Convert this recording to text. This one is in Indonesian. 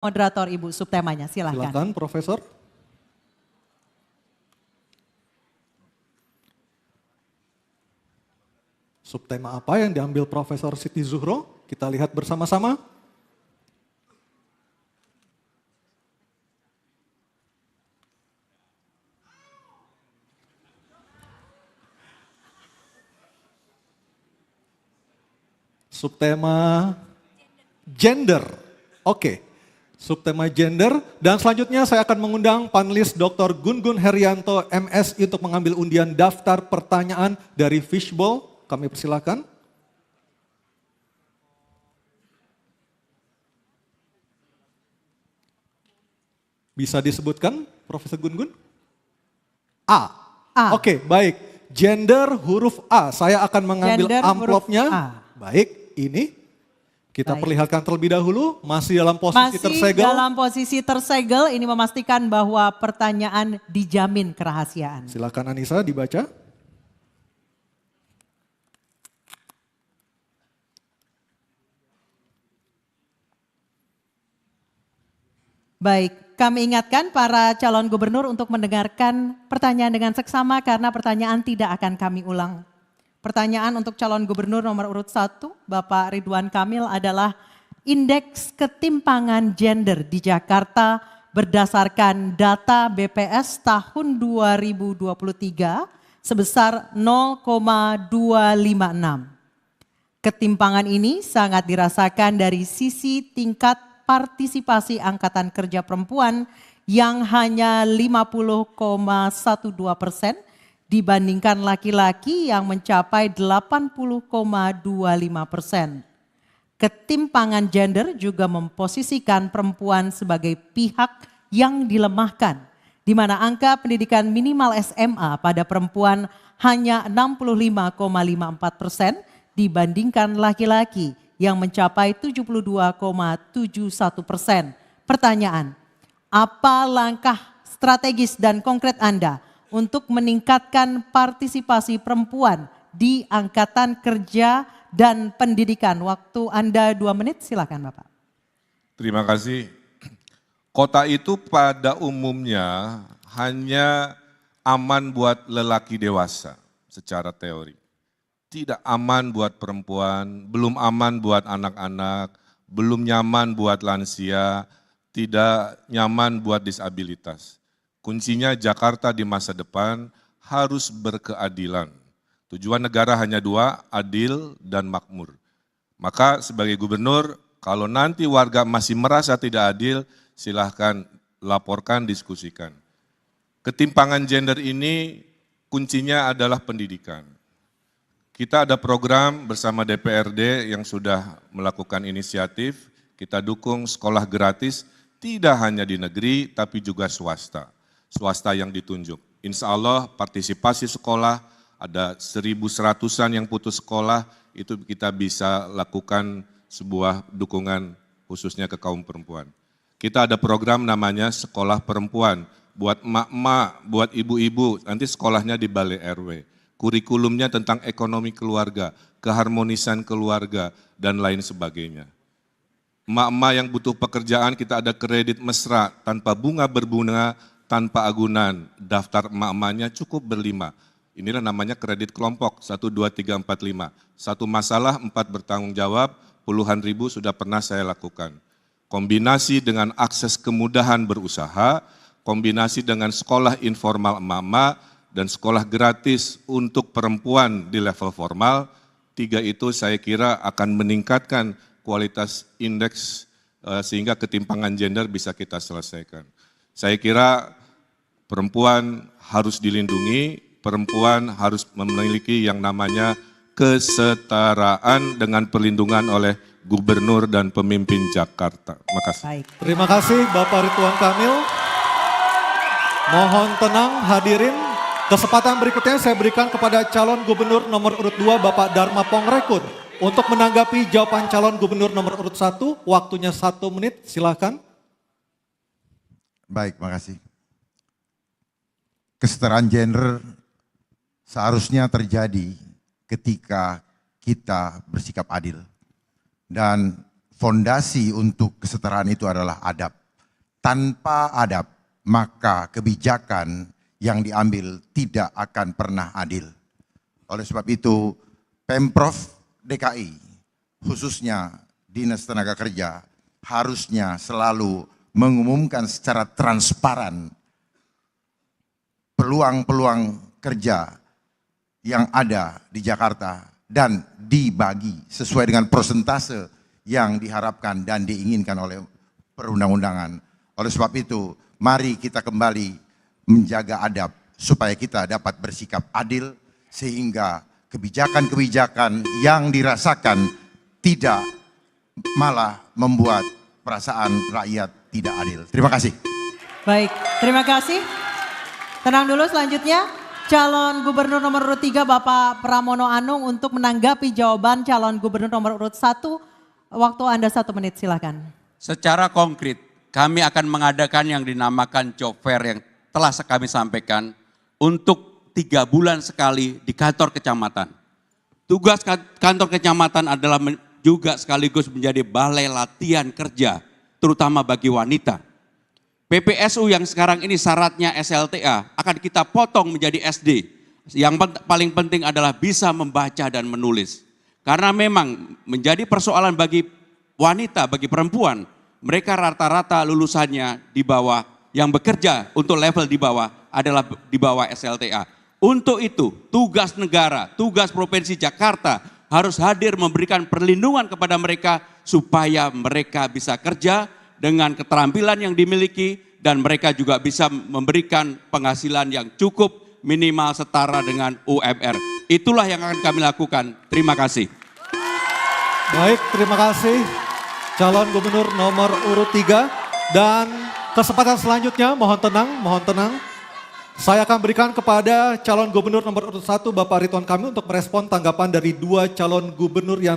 Moderator Ibu subtemanya, silakan. Silakan Profesor. Subtema apa yang diambil Profesor Siti Zuhro? Kita lihat bersama-sama. Subtema gender. Oke. Subtema gender, dan selanjutnya saya akan mengundang panelis Dr. Gun-Gun Herianto MSI untuk mengambil undian daftar pertanyaan dari Fishbowl. Kami persilakan. Bisa disebutkan, Profesor Gun-Gun? A. Oke, baik. Gender huruf A. Saya akan mengambil amplopnya. Baik, ini. Kita perlihatkan terlebih dahulu, masih dalam posisi tersegel. Masih dalam posisi tersegel, ini memastikan bahwa pertanyaan dijamin kerahasiaan. Silakan Anissa dibaca. Baik, kami ingatkan para calon gubernur untuk mendengarkan pertanyaan dengan seksama karena pertanyaan tidak akan kami ulang. Pertanyaan untuk calon gubernur nomor urut 1, Bapak Ridwan Kamil adalah indeks ketimpangan gender di Jakarta berdasarkan data BPS tahun 2023 sebesar 0,256. Ketimpangan ini sangat dirasakan dari sisi tingkat partisipasi angkatan kerja perempuan yang hanya 50,12% dibandingkan laki-laki yang mencapai 80,25%. Ketimpangan gender juga memposisikan perempuan sebagai pihak yang dilemahkan, di mana angka pendidikan minimal SMA pada perempuan hanya 65,54% dibandingkan laki-laki yang mencapai 72,71%. Pertanyaan, apa langkah strategis dan konkret Anda untuk meningkatkan partisipasi perempuan di angkatan kerja dan pendidikan? Waktu Anda 2 menit, silakan Bapak. Terima kasih. Kota itu pada umumnya hanya aman buat lelaki dewasa secara teori. Tidak aman buat perempuan, belum aman buat anak-anak, belum nyaman buat lansia, tidak nyaman buat disabilitas. Kuncinya Jakarta di masa depan harus berkeadilan. Tujuan negara hanya 2, adil dan makmur. Maka sebagai gubernur, kalau nanti warga masih merasa tidak adil, silahkan laporkan, diskusikan. Ketimpangan gender ini kuncinya adalah pendidikan. Kita ada program bersama DPRD yang sudah melakukan inisiatif, kita dukung sekolah gratis, tidak hanya di negeri tapi juga swasta. Swasta yang ditunjuk. Insya Allah partisipasi sekolah, ada 1.100-an yang putus sekolah, itu kita bisa lakukan sebuah dukungan khususnya ke kaum perempuan. Kita ada program namanya Sekolah Perempuan, buat emak-emak, buat ibu-ibu, nanti sekolahnya di Balai RW. Kurikulumnya tentang ekonomi keluarga, keharmonisan keluarga, dan lain sebagainya. Emak-emak yang butuh pekerjaan, kita ada kredit mesra, tanpa bunga berbunga, tanpa agunan, daftar emak-emaknya cukup ber5. Inilah namanya kredit kelompok, 1, 2, 3, 4, 5. Satu masalah, 4 bertanggung jawab, puluhan ribu sudah pernah saya lakukan. Kombinasi dengan akses kemudahan berusaha, kombinasi dengan sekolah informal emak-emak, dan sekolah gratis untuk perempuan di level formal, 3 itu saya kira akan meningkatkan kualitas indeks sehingga ketimpangan gender bisa kita selesaikan. Saya kira perempuan harus dilindungi, perempuan harus memiliki yang namanya kesetaraan dengan perlindungan oleh gubernur dan pemimpin Jakarta. Terima kasih. Baik. Terima kasih Bapak Ridwan Kamil. Mohon tenang hadirin. Kesempatan berikutnya saya berikan kepada calon gubernur nomor urut 2 Bapak Dharma Pongrekun untuk menanggapi jawaban calon gubernur nomor urut 1. Waktunya 1 menit, silakan. Baik, makasih. Kesetaraan gender seharusnya terjadi ketika kita bersikap adil. Dan fondasi untuk kesetaraan itu adalah adab. Tanpa adab, maka kebijakan yang diambil tidak akan pernah adil. Oleh sebab itu, Pemprov DKI, khususnya Dinas Tenaga Kerja, harusnya selalu mengumumkan secara transparan peluang-peluang kerja yang ada di Jakarta dan dibagi sesuai dengan persentase yang diharapkan dan diinginkan oleh perundang-undangan. Oleh sebab itu, mari kita kembali menjaga adab supaya kita dapat bersikap adil sehingga kebijakan-kebijakan yang dirasakan tidak malah membuat perasaan rakyat tidak adil. Terima kasih. Baik, terima kasih. Tenang dulu, selanjutnya calon gubernur nomor urut 3 Bapak Pramono Anung untuk menanggapi jawaban calon gubernur nomor urut 1. Waktu Anda 1 menit, silakan. Secara konkret, kami akan mengadakan yang dinamakan job fair yang telah kami sampaikan untuk 3 bulan sekali di kantor kecamatan. Tugas kantor kecamatan adalah juga sekaligus menjadi balai latihan kerja, terutama bagi wanita. PPSU yang sekarang ini syaratnya SLTA akan kita potong menjadi SD. Yang paling penting adalah bisa membaca dan menulis. Karena memang menjadi persoalan bagi wanita, bagi perempuan, mereka rata-rata lulusannya di bawah, yang bekerja untuk level di bawah adalah di bawah SLTA. Untuk itu, tugas negara, tugas Provinsi Jakarta harus hadir memberikan perlindungan kepada mereka supaya mereka bisa kerja dengan keterampilan yang dimiliki dan mereka juga bisa memberikan penghasilan yang cukup minimal setara dengan UMR. Itulah yang akan kami lakukan. Terima kasih. Baik, terima kasih calon gubernur nomor urut 3. Dan kesempatan selanjutnya, mohon tenang, mohon tenang. Saya akan berikan kepada calon gubernur nomor urut 1 Bapak Ridwan Kamil untuk merespon tanggapan dari 2 calon gubernur yang